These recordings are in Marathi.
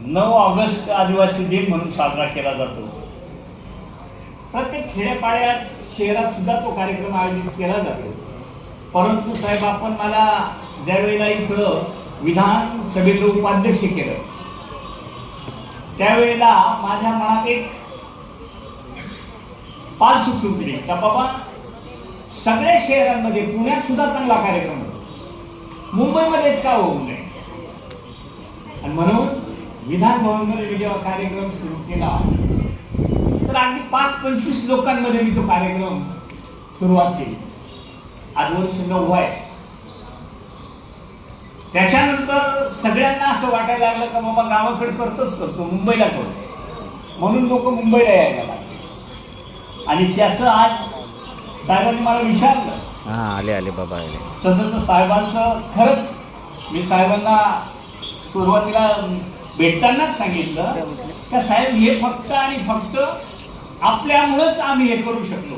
9 ऑगस्ट आदिवासी दिन म्हणून साजरा केला जातो. प्रत्येक खेड्यापाड्यात शहरात सुद्धा तो कार्यक्रम आयोजित केला जातो. परंतु साहेब, आपण मला ज्या वेळेला इथं विधानसभेचं उपाध्यक्ष केलं त्यावेळेला माझ्या मनात एक पाल सुचली का बाबा सगळ्या शहरांमध्ये, पुण्यात सुद्धा चांगला कार्यक्रम होतो, मुंबईमध्येच का होऊ नये. आणि म्हणून विधान भवनमध्ये मी जेव्हा कार्यक्रम सुरू केला तर अगदी 5-25 लोकांमध्ये मी तो कार्यक्रम सुरुवात केली. आज वर्ष 9 आहे. त्याच्यानंतर सगळ्यांना असं वाटायला लागलं का बाबा गावाकडे करतो, मुंबईला करतो, म्हणून लोक मुंबईला यायला लागले. आणि त्याचं आज साहेबांनी मला विचारलं, आले बाबा आले. तसं तर साहेबांचं खरंच मी साहेबांना सुरुवातीला भेटतानाच सांगितलं का साहेब, हे फक्त आणि फक्त आपल्यामुळेच आम्ही हे करू शकलो.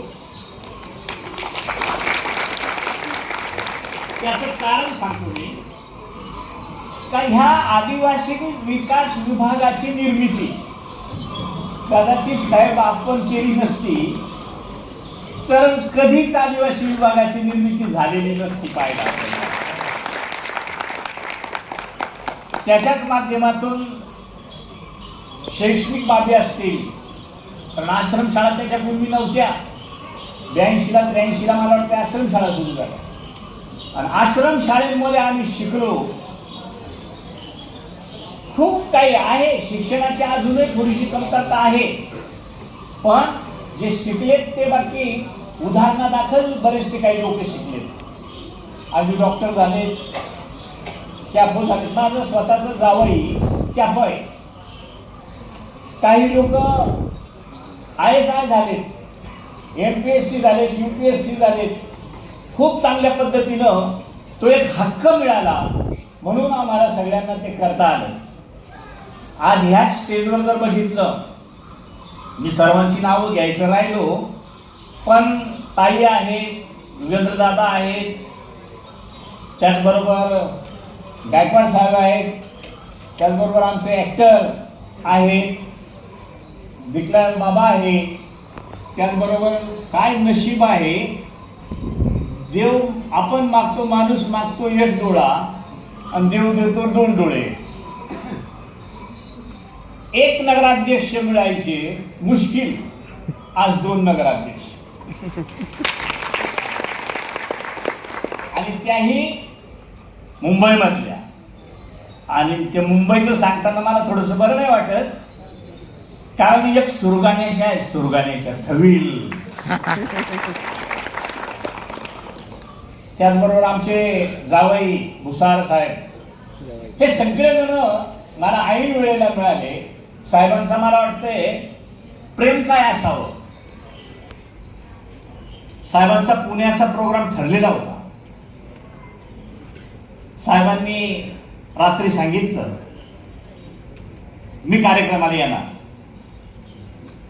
त्याचं कारण सांगतो मी का ह्या आदिवासी विकास विभागाची निर्मिती कदाचित साहेब आपण केली नसती तर कधीच आदिवासी विभागाची निर्मिती झालेली नसती पाहायला. त्याच्याच माध्यमातून शैक्षणिक बाबी असतील, कारण आश्रमशाळा त्याच्यापूर्वी नव्हत्या. 82-83 मला वाटतं आश्रमशाळा सुरू झाल्या. आणि आश्रमशाळेमध्ये आम्ही शिकलो. खूप काही आहे, शिक्षणाची अजूनही थोडीशी कमतरता आहे, पण जे शिकलेत ते बाकी उदाहरणादाखल बरेचसे काही लोक शिकलेत. आधी डॉक्टर झालेत, कॅपो झालेत. माझं स्वतःचं जावई कॅपो आहे. काही लोक ISI झालेत, MPSC झालेत, UPSC झालेत. खूप चांगल्या पद्धतीनं तो एक हक्क मिळाला म्हणून आम्हाला सगळ्यांना ते करता आलं. आज ह्याच स्टेजवर जर बघितलं, मी सर्वांची नावं घ्यायचं राहिलो, पण ताई आहेत, युगेंद्रदादा आहेत, त्याचबरोबर गायकवाड साहेब आहेत, त्याचबरोबर आमचे ॲक्टर आहेत, विकलांग बाबा आहे, त्याचबरोबर काय नशीब आहे. देव आपण मागतो, माणूस मागतो 1 डोळा आणि देव देतो 2 डोळे. 1 नगराध्यक्ष मिळायचे मुश्किल, आज 2 नगराध्यक्ष, आणि त्याही मुंबईमधल्या. आणि ते मुंबईचं सांगताना मला थोडंसं बरं नाही वाटत, कारण एक सुरगाण्याच्या आहेत, सुरगाण्याच्या थविल. त्याचबरोबर आमचे जावई भुसार साहेब, हे सगळेजण मला ऐन वेळेला मिळाले. साहेबांचा मला वाटतंय प्रेम काय असावं. साहेबांचा पुण्याचा प्रोग्राम ठरलेला होता. साहेबांनी रात्री सांगितलं मी कार्यक्रमाला येणार.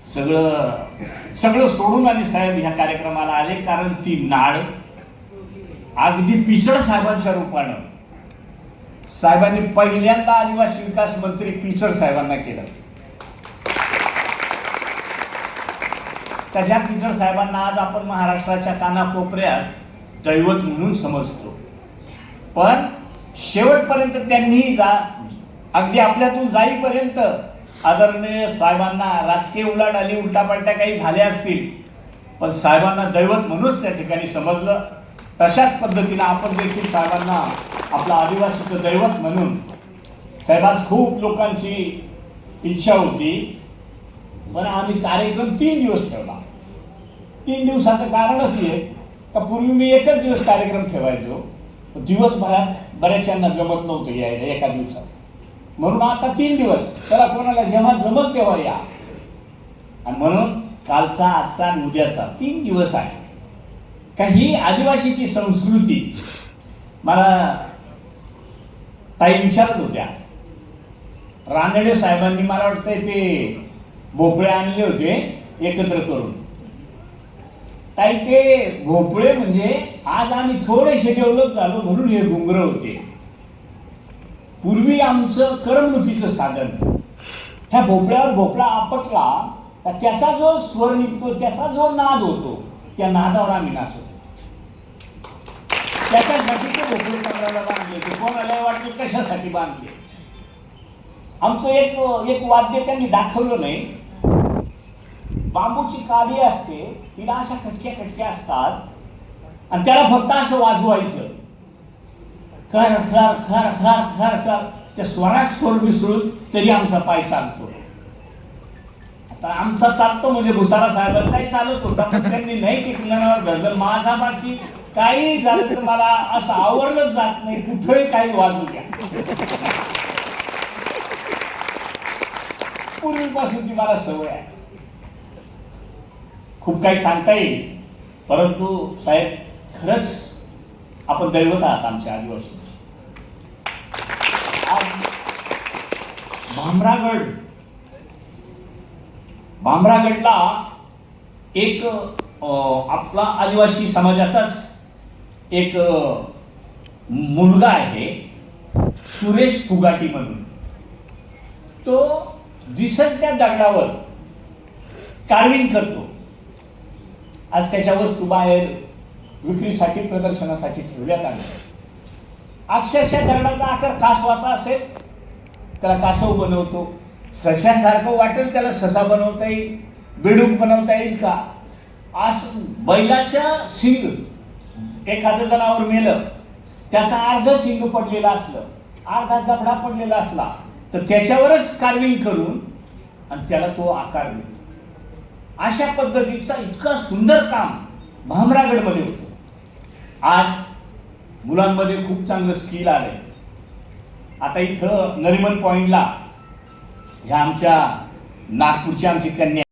सगळं सोडून आणि साहेब ह्या कार्यक्रमाला आले, कारण ती नाळ अगदी पिचड साहेबांच्या रूपानं. साहेबांनी पहिल्यांदा आदिवासी विकास मंत्री पिचड साहेबांना केलं. त्याच्या पिचड साहेबांना आज आपण महाराष्ट्राच्या कानाकोपऱ्यात दैवत म्हणून समजतो, पण शेवटपर्यंत त्यांनी अगदी आपल्यातून जाईपर्यंत आदरणीय साहेबांना राजकीय उलाढाली उलटापालट्या काही झाल्या असतील, पण साहेबांना दैवत म्हणूनच त्या ठिकाणी समजलं. तशाच पद्धतीनं आपण देखील साहेबांना आपलं आदिवासीचं दैवत म्हणून. साहेब, आज खूप लोकांची इच्छा होती, पण आम्ही कार्यक्रम 3 दिवस ठेवला. 3 दिवसाचं कारणच हे का पूर्वी मी एकच दिवस कार्यक्रम ठेवायचो, दिवसभरात बऱ्याच्यांना जमत नव्हतं यायला एका दिवसात, म्हणून आता 3 दिवस. चला, कोणाला जेव्हा जमत तेव्हा या. आणि म्हणून कालचा, आजचा आणि उद्याचा 3 दिवस आहे. काही आदिवासीची संस्कृती मला ताई विचारत होत्या. रानडे साहेबांनी मला वाटतंय ते भोपळे आणले होते एकत्र करून. ताई, ते भोपळे म्हणजे आज आम्ही थोडेसे डेव्हलप झालो म्हणून हे घुंगर होते. पूर्वी आमचं करमणुकीचं साधन त्या भोपळ्यावर भोपळा आपटला तर त्याचा जो स्वर निघतो, त्याचा जो नाद होतो, त्या नादावर आम्ही नाचतो. त्याच्यासाठी ते भोपळे कमराला बांधले होते. कोणाला वाटले कशासाठी बांधले. आमचं एक वाद्य त्यांनी दाखवलं नाही. बांबूची काडी असते, तिला अशा खटक्या खटक्या असतात आणि त्याला फक्त असं वाजवायचं, खर खर खर खर खर खर. त्या स्वरात स्वर मिसळून तरी आमचा पाय चालतो. आता आमचा चालतो म्हणजे भुसारा साहेबांचाही चालत होता, पण त्यांनी नाही की किल्ल्यावर धरलं. माझा बाकी काही झालं तर मला असं आवडलंच जात नाही, कुठेही काही वाजू द्या. पूर्वीपासून ती मला सवय आहे. खूप काही सांगता येईल, परंतु साहेब खरंच आपण दैवत आहात आमच्या आदिवासी. आज भामरागडला एक आपला आदिवासी समाजाचाच एक मुलगा आहे, सुरेश फुगाटी म्हणून. तो दिसत त्या दगडावर कार्विंग करतो. आज त्याच्या वस्तू बाहेर विक्रीसाठी, प्रदर्शनासाठी ठेवण्यात आल्या. अक्षरशः दगडाचा आकार कासवाचा असेल त्याला कासव बनवतो, सशासारखं वाटेल त्याला ससा बनवता येईल, बेडूक बनवता येईल का. असं बैलाच्या शिंग, एखादं जनावर मेलं त्याचा अर्ध शिंग पडलेला असलं, अर्धा जबडा पडलेला असला तर त्याच्यावरच कार्विंग करून आणि त्याला तो आकार देतो. अशा पद्धतीचा इतका सुंदर काम भामरागडमध्ये होतं. आज मुलांमध्ये खूप चांगलं स्किल आलंय. आता इथं नरिमन पॉइंटला ह्या आमच्या नागपूरच्या आमची कन्या